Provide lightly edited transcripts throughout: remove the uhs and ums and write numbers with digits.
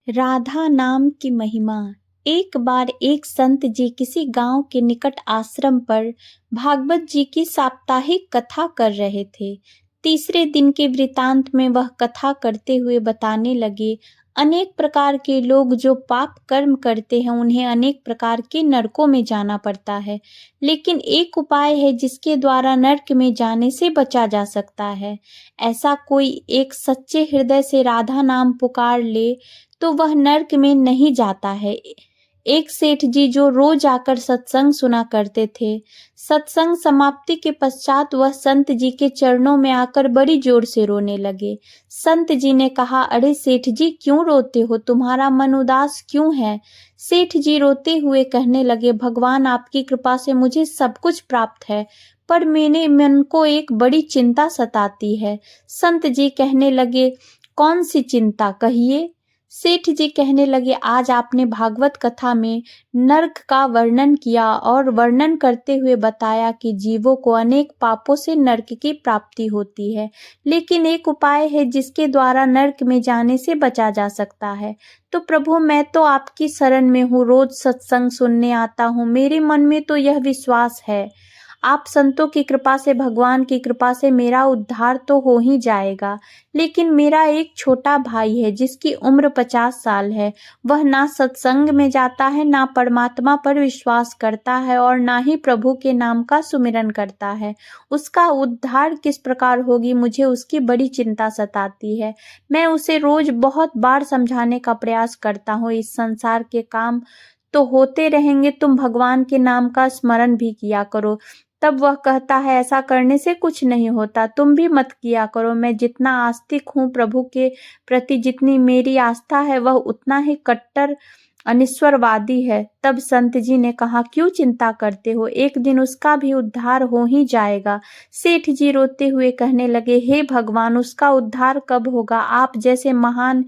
राधा नाम की महिमा। एक बार एक संत जी किसी गांव के निकट आश्रम पर भागवत जी की साप्ताहिक कथा कर रहे थे। तीसरे दिन के वृतांत में वह कथा करते हुए बताने लगे, अनेक प्रकार के लोग जो पाप कर्म करते हैं उन्हें अनेक प्रकार के नरकों में जाना पड़ता है, लेकिन एक उपाय है जिसके द्वारा नरक में जाने से बचा जा सकता है। ऐसा कोई एक सच्चे हृदय से राधा नाम पुकार ले तो वह नर्क में नहीं जाता है। एक सेठ जी जो रोज आकर सत्संग सुना करते थे, सत्संग समाप्ति के पश्चात वह संत जी के चरणों में आकर बड़ी जोर से रोने लगे। संत जी ने कहा, अरे सेठ जी क्यों रोते हो, तुम्हारा मन उदास क्यों है? सेठ जी रोते हुए कहने लगे, भगवान आपकी कृपा से मुझे सब कुछ प्राप्त है, पर मेरे मन को एक बड़ी चिंता सताती है। संत जी कहने लगे, कौन सी चिंता, कहिए। सेठ जी कहने लगे, आज आपने भागवत कथा में नरक का वर्णन किया और वर्णन करते हुए बताया कि जीवों को अनेक पापों से नरक की प्राप्ति होती है, लेकिन एक उपाय है जिसके द्वारा नरक में जाने से बचा जा सकता है। तो प्रभु, मैं तो आपकी शरण में हूँ, रोज सत्संग सुनने आता हूँ, मेरे मन में तो यह विश्वास है, आप संतों की कृपा से, भगवान की कृपा से मेरा उद्धार तो हो ही जाएगा। लेकिन मेरा एक छोटा भाई है जिसकी उम्र 50 साल है। वह ना सत्संग में जाता है, ना परमात्मा पर विश्वास करता है और ना ही प्रभु के नाम का सुमिरन करता है। उसका उद्धार किस प्रकार होगी, मुझे उसकी बड़ी चिंता सताती है। मैं उसे रोज बहुत बार समझाने का प्रयास करता हूँ, इस संसार के काम तो होते रहेंगे, तुम भगवान के नाम का स्मरण भी किया करो। तब वह कहता है, ऐसा करने से कुछ नहीं होता, तुम भी मत किया करो। मैं जितना आस्तिक हूँ प्रभु के प्रति, जितनी मेरी आस्था है, वह उतना ही कट्टर अनिश्वरवादी है। तब संत जी ने कहा, क्यों चिंता करते हो, एक दिन उसका भी उद्धार हो ही जाएगा। सेठ जी रोते हुए कहने लगे, हे भगवान, उसका उद्धार कब होगा? आप जैसे महान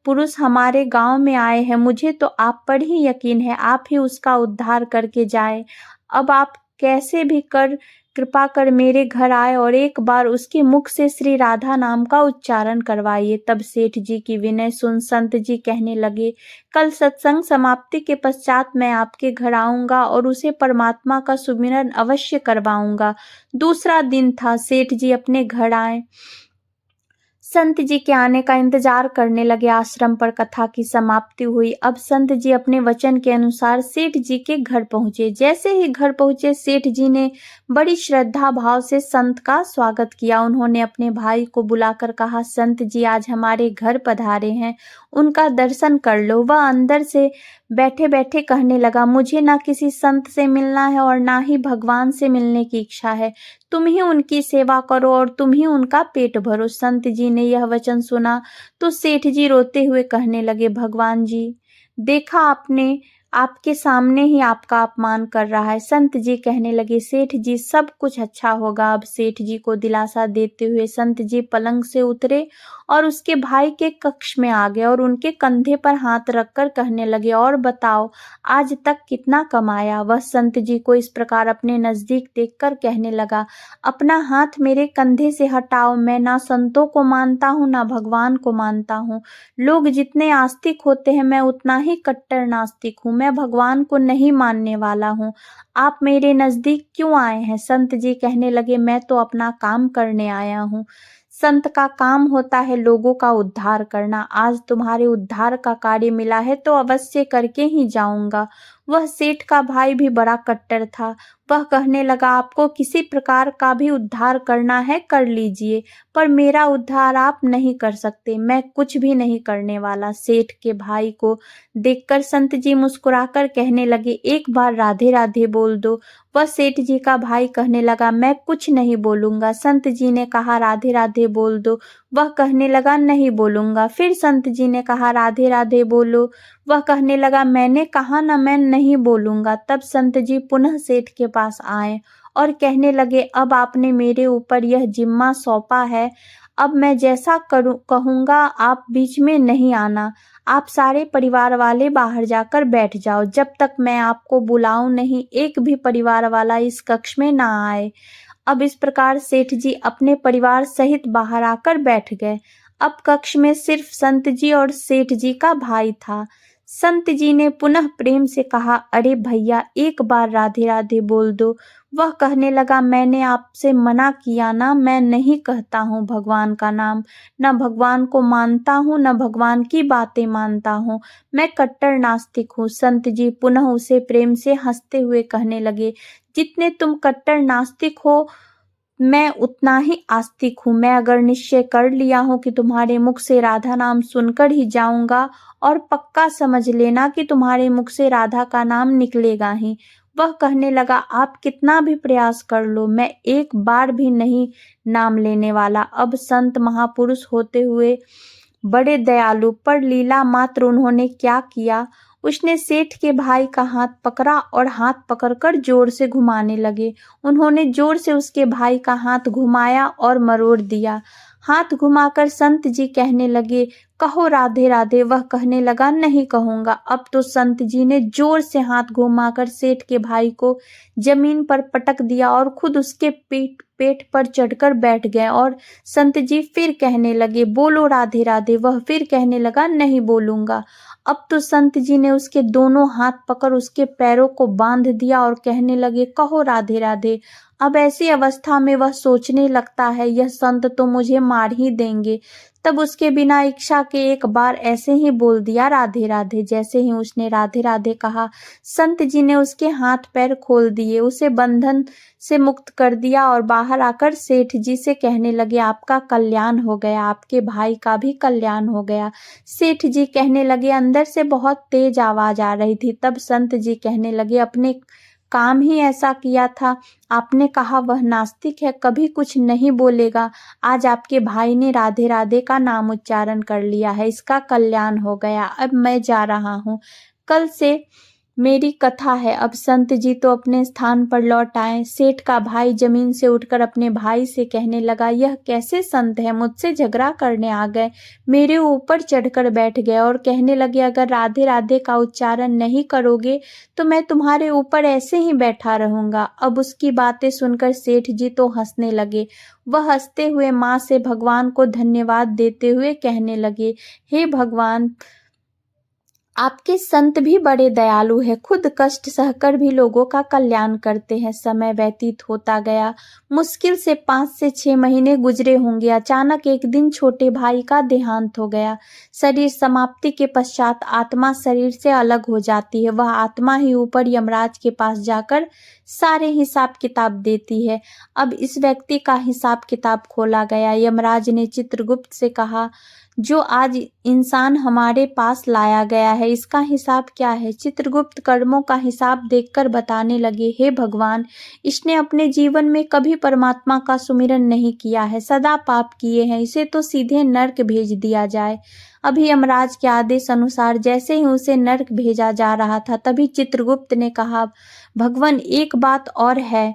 पुरुष हमारे गांव में आए हैं, मुझे तो आप पर ही यकीन है, आप ही उसका उद्धार करके जाए। अब आप कैसे भी कर कृपा कर मेरे घर आए और एक बार उसके मुख से श्री राधा नाम का उच्चारण करवाइए। तब सेठ जी की विनय सुन संत जी कहने लगे, कल सत्संग समाप्ति के पश्चात मैं आपके घर आऊंगा और उसे परमात्मा का सुमिरन अवश्य करवाऊंगा। दूसरा दिन था, सेठ जी अपने घर आए, संत जी के आने का इंतजार करने लगे। आश्रम पर कथा की समाप्ति हुई। अब संत जी अपने वचन के अनुसार सेठ जी के घर पहुंचे। जैसे ही घर पहुंचे, सेठ जी ने बड़ी श्रद्धा भाव से संत का स्वागत किया। उन्होंने अपने भाई को बुलाकर कहा, संत जी आज हमारे घर पधारे हैं, उनका दर्शन कर लो। वह अंदर से बैठे बैठे कहने लगा, मुझे ना किसी संत से मिलना है और ना ही भगवान से मिलने की इच्छा है, तुम ही उनकी सेवा करो और तुम ही उनका पेट भरो। संत जी ने यह वचन सुना तो सेठ जी रोते हुए कहने लगे, भगवान जी, देखा आपने, आपके सामने ही आपका अपमान कर रहा है। संत जी कहने लगे, सेठ जी सब कुछ अच्छा होगा। अब सेठ जी को दिलासा देते हुए संत जी पलंग से उतरे और उसके भाई के कक्ष में आ गए और उनके कंधे पर हाथ रखकर कहने लगे, और बताओ आज तक कितना कमाया? वह संत जी को इस प्रकार अपने नजदीक देखकर कहने लगा, अपना हाथ मेरे कंधे से हटाओ, मैं ना संतों को मानता हूँ ना भगवान को मानता हूँ। लोग जितने आस्तिक होते हैं, मैं उतना ही कट्टर नास्तिक हूँ, मैं भगवान को नहीं मानने वाला हूँ। आप मेरे नजदीक क्यों आए हैं? संत जी कहने लगे, मैं तो अपना काम करने आया हूँ। संत का काम होता है लोगों का उद्धार करना। आज तुम्हारे उद्धार का कार्य मिला है तो अवश्य करके ही जाऊंगा। वह सेठ का भाई भी बड़ा कट्टर था। वह कहने लगा, आपको किसी प्रकार का भी उद्धार करना है कर लीजिए, पर मेरा उद्धार आप नहीं कर सकते, मैं कुछ भी नहीं करने वाला। सेठ के भाई को देखकर संत जी मुस्कुराकर कहने लगे, एक बार राधे राधे बोल दो। वह सेठ जी का भाई कहने लगा, मैं कुछ नहीं बोलूंगा। संत जी ने कहा, राधे राधे बोल दो। वह कहने लगा, नहीं बोलूंगा। फिर संत जी ने कहा, राधे राधे बोलो। वह कहने लगा, मैंने कहा ना, मैं नहीं बोलूंगा। तब संत जी पुनः सेठ के पास आए और कहने लगे, अब आपने मेरे ऊपर यह जिम्मा सौंपा है, अब मैं जैसा करूं कहूंगा आप बीच में नहीं आना। आप सारे परिवार वाले बाहर जाकर बैठ जाओ, जब तक मैं आपको बुलाऊं नहीं, एक भी परिवार वाला इस कक्ष में ना आए। अब इस प्रकार सेठ जी अपने परिवार सहित बाहर आकर बैठ गए। अब कक्ष में सिर्फ संत जी और सेठ जी का भाई था। संत जी ने पुनः प्रेम से कहा, अरे भैया, एक बार राधे राधे बोल दो। वह कहने लगा, मैंने आपसे मना किया ना, मैं नहीं कहता हूँ भगवान का नाम, न भगवान को मानता हूँ, न भगवान की बातें मानता हूँ, मैं कट्टर नास्तिक हूँ। संत जी पुनः उसे प्रेम से हंसते हुए कहने लगे, जितने तुम कट्टर नास्तिक हो, मैं उतना ही आस्तिक हूँ। मैं अगर निश्चय कर लिया हूँ कि तुम्हारे मुख से राधा नाम सुनकर ही जाऊंगा, और पक्का समझ लेना कि तुम्हारे मुख से राधा का नाम निकलेगा ही। वह कहने लगा, आप कितना भी प्रयास कर लो, मैं एक बार भी नहीं नाम लेने वाला। अब संत महापुरुष होते हुए बड़े दयालु, पर लीला मात्र उन्होंने क्या किया, उसने सेठ के भाई का हाथ पकड़ा और हाथ पकड़कर जोर से घुमाने लगे। उन्होंने जोर से उसके भाई का हाथ घुमाया और मरोड़ दिया। हाथ घुमाकर संत जी कहने लगे, कहो राधे राधे। वह कहने लगा, नहीं कहूंगा। अब तो संत जी ने जोर से हाथ घुमाकर सेठ के भाई को जमीन पर पटक दिया और खुद उसके पेट पर चढ़कर बैठ गए। और संत जी फिर कहने लगे, बोलो राधे राधे। वह फिर कहने लगा, नहीं बोलूंगा। अब तो संत जी ने उसके दोनों हाथ पकड़ उसके पैरों को बांध दिया और कहने लगे, कहो राधे राधे। अब ऐसी अवस्था में वह सोचने लगता है, यह संत तो मुझे मार ही देंगे। तब उसके बिना इच्छा के एक बार ऐसे ही बोल दिया, राधे राधे। जैसे ही उसने राधे राधे कहा, संत जी ने उसके हाथ पैर खोल दिए, उसे बंधन से मुक्त कर दिया और बाहर आकर सेठ जी से कहने लगे, आपका कल्याण हो गया, आपके भाई का भी कल्याण हो गया। सेठ जी कहने लगे, अंदर से बहुत तेज आवाज आ रही थी। तब संत जी कहने लगे, अपने काम ही ऐसा किया था। आपने कहा वह नास्तिक है, कभी कुछ नहीं बोलेगा। आज आपके भाई ने राधे राधे का नाम उच्चारण कर लिया है, इसका कल्याण हो गया। अब मैं जा रहा हूँ, कल से मेरी कथा है। अब संत जी तो अपने स्थान पर लौट आए। सेठ का भाई जमीन से उठकर अपने भाई से कहने लगा, यह कैसे संत है, मुझसे झगड़ा करने आ गए, मेरे ऊपर चढ़कर बैठ गए और कहने लगे, अगर राधे राधे का उच्चारण नहीं करोगे तो मैं तुम्हारे ऊपर ऐसे ही बैठा रहूंगा। अब उसकी बातें सुनकर सेठ जी तो हंसने लगे। वह हंसते हुए माँ से भगवान को धन्यवाद देते हुए कहने लगे, हे भगवान, आपके संत भी बड़े दयालु हैं, खुद कष्ट सहकर भी लोगों का कल्याण करते हैं। समय व्यतीत होता गया। मुश्किल से 5 से 6 महीने गुजरे होंगे। अचानक एक दिन छोटे भाई का देहांत हो गया। शरीर समाप्ति के पश्चात आत्मा शरीर से अलग हो जाती है। वह आत्मा ही ऊपर यमराज के पास जाकर सारे हिसाब किताब देती है। अब इस व्यक्ति का हिसाब किताब खोला गया। यमराज ने चित्रगुप्त से कहा, जो आज इंसान हमारे पास लाया गया है, इसका हिसाब क्या है। चित्रगुप्त कर्मों का हिसाब देखकर बताने लगे, हे भगवान, इसने अपने जीवन में कभी परमात्मा का सुमिरन नहीं किया है, सदा पाप किए हैं, इसे तो सीधे नर्क भेज दिया जाए। अभी यमराज के आदेश अनुसार जैसे ही उसे नर्क भेजा जा रहा था, तभी चित्रगुप्त ने कहा, भगवान, एक बात और है।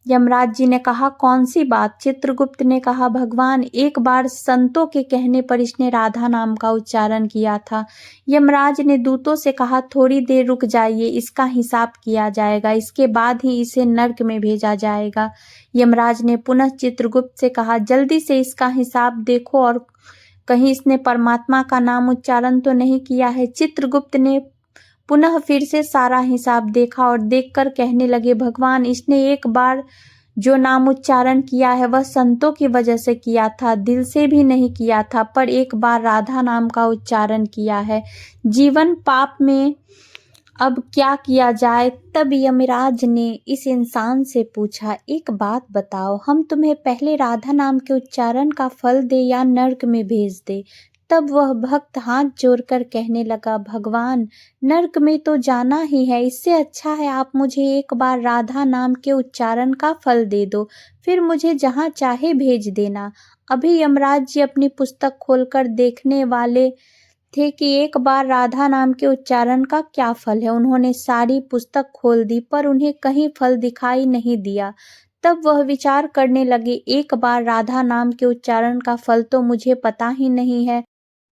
यमराज जी ने कहा, कौन सी बात। चित्रगुप्त ने कहा, भगवान, एक बार संतों के कहने पर इसने राधा नाम का उच्चारण किया था। यमराज ने दूतों से कहा, थोड़ी देर रुक जाइए, इसका हिसाब किया जाएगा, इसके बाद ही इसे नर्क में भेजा जाएगा। यमराज ने पुनः चित्रगुप्त से कहा, जल्दी से इसका हिसाब देखो और कहीं इसने परमात्मा का नाम उच्चारण तो नहीं किया है। चित्रगुप्त ने पुनः फिर से सारा हिसाब देखा और देखकर कहने लगे, भगवान, इसने एक बार जो नाम उच्चारण किया है वह संतों की वजह से किया था, दिल से भी नहीं किया था, पर एक बार राधा नाम का उच्चारण किया है। जीवन पाप में अब क्या किया जाए। तब यमराज ने इस इंसान से पूछा, एक बात बताओ, हम तुम्हें पहले राधा नाम के उच्चारण का फल दे या नर्क में भेज दे। तब वह भक्त हाथ जोड़कर कहने लगा, भगवान, नर्क में तो जाना ही है, इससे अच्छा है आप मुझे एक बार राधा नाम के उच्चारण का फल दे दो, फिर मुझे जहाँ चाहे भेज देना। अभी यमराज जी अपनी पुस्तक खोलकर देखने वाले थे कि एक बार राधा नाम के उच्चारण का क्या फल है। उन्होंने सारी पुस्तक खोल दी, पर उन्हें कहीं फल दिखाई नहीं दिया। तब वह विचार करने लगे, एक बार राधा नाम के उच्चारण का फल तो मुझे पता ही नहीं है।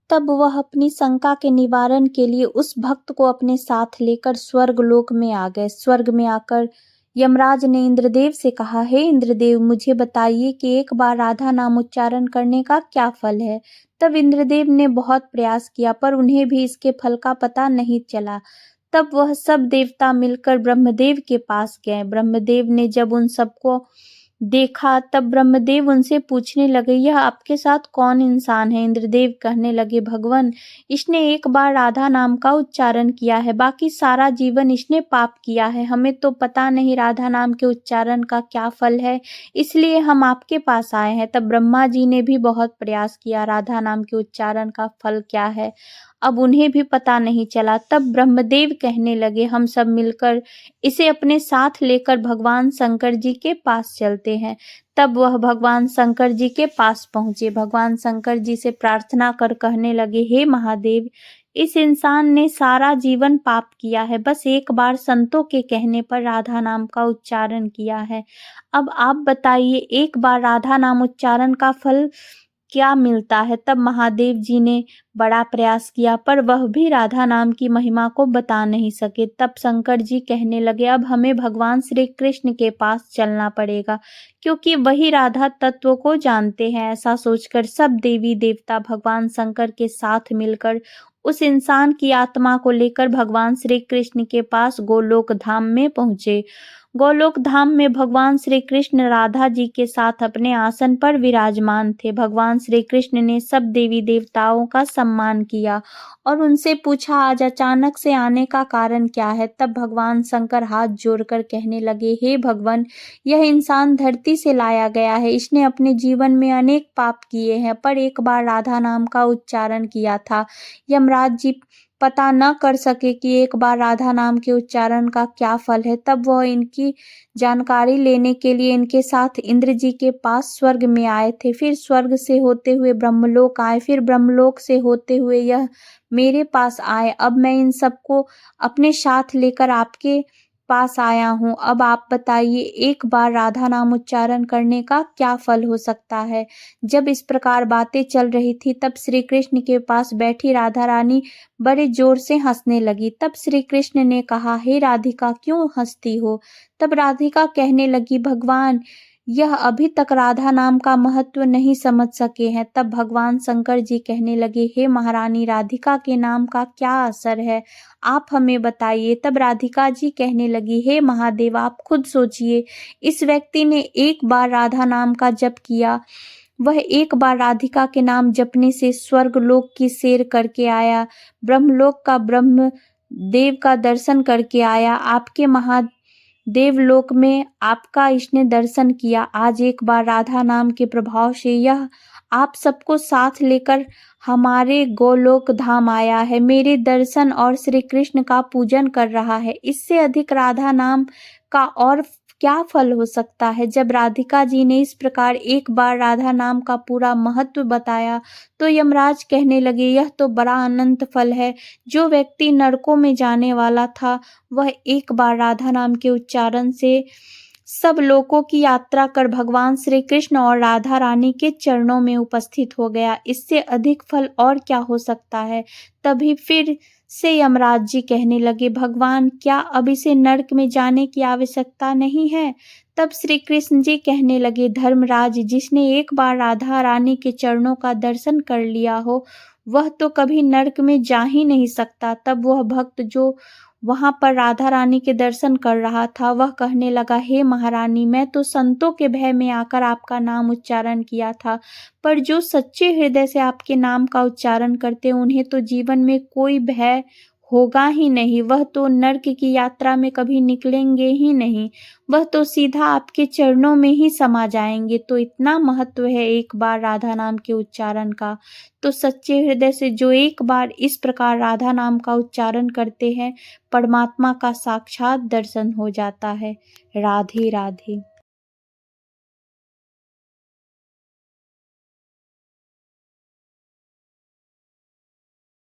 तब वह अपनी शंका के निवारण के लिए उस भक्त को अपने साथ लेकर स्वर्ग लोक में आ गए। स्वर्ग में आकर यमराज ने इंद्रदेव से कहा, हे इंद्रदेव, मुझे बताइए कि एक बार राधा नाम उच्चारण करने का क्या फल है। तब इंद्रदेव ने बहुत प्रयास किया पर उन्हें भी इसके फल का पता नहीं चला। तब वह सब देवता मिलकर ब्रह्मदेव के पास गए। ब्रह्मदेव ने जब उन सबको देखा तब ब्रह्मदेव उनसे पूछने लगे, यह आपके साथ कौन इंसान है। इंद्रदेव कहने लगे, भगवान, इसने एक बार राधा नाम का उच्चारण किया है, बाकी सारा जीवन इसने पाप किया है। हमें तो पता नहीं राधा नाम के उच्चारण का क्या फल है, इसलिए हम आपके पास आए हैं। तब ब्रह्मा जी ने भी बहुत प्रयास किया, राधा नाम के उच्चारण का फल क्या है, अब उन्हें भी पता नहीं चला। तब ब्रह्मदेव कहने लगे, हम सब मिलकर इसे अपने साथ लेकर भगवान शंकर जी के पास चलते हैं। तब वह भगवान शंकर जी के पास पहुंचे। भगवान शंकर जी से प्रार्थना कर कहने लगे, हे महादेव, इस इंसान ने सारा जीवन पाप किया है, बस एक बार संतों के कहने पर राधा नाम का उच्चारण किया है। अब आप बताइए, एक बार राधा नाम उच्चारण का फल क्या मिलता है। तब महादेव जी ने बड़ा प्रयास किया पर वह भी राधा नाम की महिमा को बता नहीं सके। तब शंकर जी कहने लगे, अब हमें भगवान श्री कृष्ण के पास चलना पड़ेगा, क्योंकि वही राधा तत्व को जानते हैं। ऐसा सोचकर सब देवी देवता भगवान शंकर के साथ मिलकर उस इंसान की आत्मा को लेकर भगवान श्री कृष्ण के पास गोलोक धाम में पहुंचे। गोलोक धाम में भगवान श्री कृष्ण राधा जी के साथ अपने आसन पर विराजमान थे। भगवान श्री कृष्ण ने सब देवी देवताओं का सम्मान किया और उनसे पूछा, आज अचानक से आने का कारण क्या है। तब भगवान शंकर हाथ जोड़कर कहने लगे, हे भगवान, यह इंसान धरती से लाया गया है, इसने अपने जीवन में अनेक पाप किए हैं, पर एक बार राधा नाम का उच्चारण किया था। यमराज जी पता न कर सके कि एक बार राधा नाम के उच्चारण का क्या फल है। तब वह इनकी जानकारी लेने के लिए इनके साथ इंद्र जी के पास स्वर्ग में आए थे। फिर स्वर्ग से होते हुए ब्रह्मलोक आए, फिर ब्रह्मलोक से होते हुए यह मेरे पास आए। अब मैं इन सबको अपने साथ लेकर आपके पास आया हूँ। अब आप बताइए, एक बार राधा नाम उच्चारण करने का क्या फल हो सकता है। जब इस प्रकार बातें चल रही थी तब श्री कृष्ण के पास बैठी राधा रानी बड़े जोर से हंसने लगी। तब श्री कृष्ण ने कहा, हे राधिका, क्यों हंसती हो। तब राधिका कहने लगी, भगवान, यह अभी तक राधा नाम का महत्व नहीं समझ सके हैं। तब भगवान शंकर जी कहने लगे, हे महारानी, राधिका के नाम का क्या असर है, आप हमें बताइए। तब राधिका जी कहने लगी, हे महादेव, आप खुद सोचिए, इस व्यक्ति ने एक बार राधा नाम का जप किया, वह एक बार राधिका के नाम जपने से स्वर्गलोक की सैर करके आया, ब्रह्मलोक का ब्रह्म देव का दर्शन करके आया, आपके महादेवलोक में आपका इसने दर्शन किया। आज एक बार राधा नाम के प्रभाव से यह आप सबको साथ लेकर हमारे गोलोक धाम आया है, मेरे दर्शन और श्री कृष्ण का पूजन कर रहा है। इससे अधिक राधा नाम का और क्या फल हो सकता है। जब राधिका जी ने इस प्रकार एक बार राधा नाम का पूरा महत्व बताया तो यमराज कहने लगे, यह तो बड़ा अनंत फल है। जो व्यक्ति नरकों में जाने वाला था वह एक बार राधा नाम के उच्चारण से सब लोकों की यात्रा कर भगवान श्री कृष्ण और राधा रानी के चरणों में उपस्थित हो गया। इससे अधिक फल और क्या हो सकता है। तभी फिर से यमराज जी कहने लगे, भगवान, क्या अब इसे नरक में जाने की आवश्यकता नहीं है। तब श्री कृष्ण जी कहने लगे, धर्मराज, जिसने एक बार राधा रानी के चरणों का दर्शन कर लिया हो वह तो कभी नरक में जा ही नहीं सकता। तब वह भक्त जो वहां पर राधा रानी के दर्शन कर रहा था वह कहने लगा, हे महारानी, मैं तो संतों के भय में आकर आपका नाम उच्चारण किया था, पर जो सच्चे हृदय से आपके नाम का उच्चारण करते उन्हें तो जीवन में कोई भय होगा ही नहीं। वह तो नर्क की यात्रा में कभी निकलेंगे ही नहीं, वह तो सीधा आपके चरणों में ही समा जाएंगे। तो इतना महत्व है एक बार राधा नाम के उच्चारण का। तो सच्चे हृदय से जो एक बार इस प्रकार राधा नाम का उच्चारण करते हैं परमात्मा का साक्षात दर्शन हो जाता है। राधे राधे।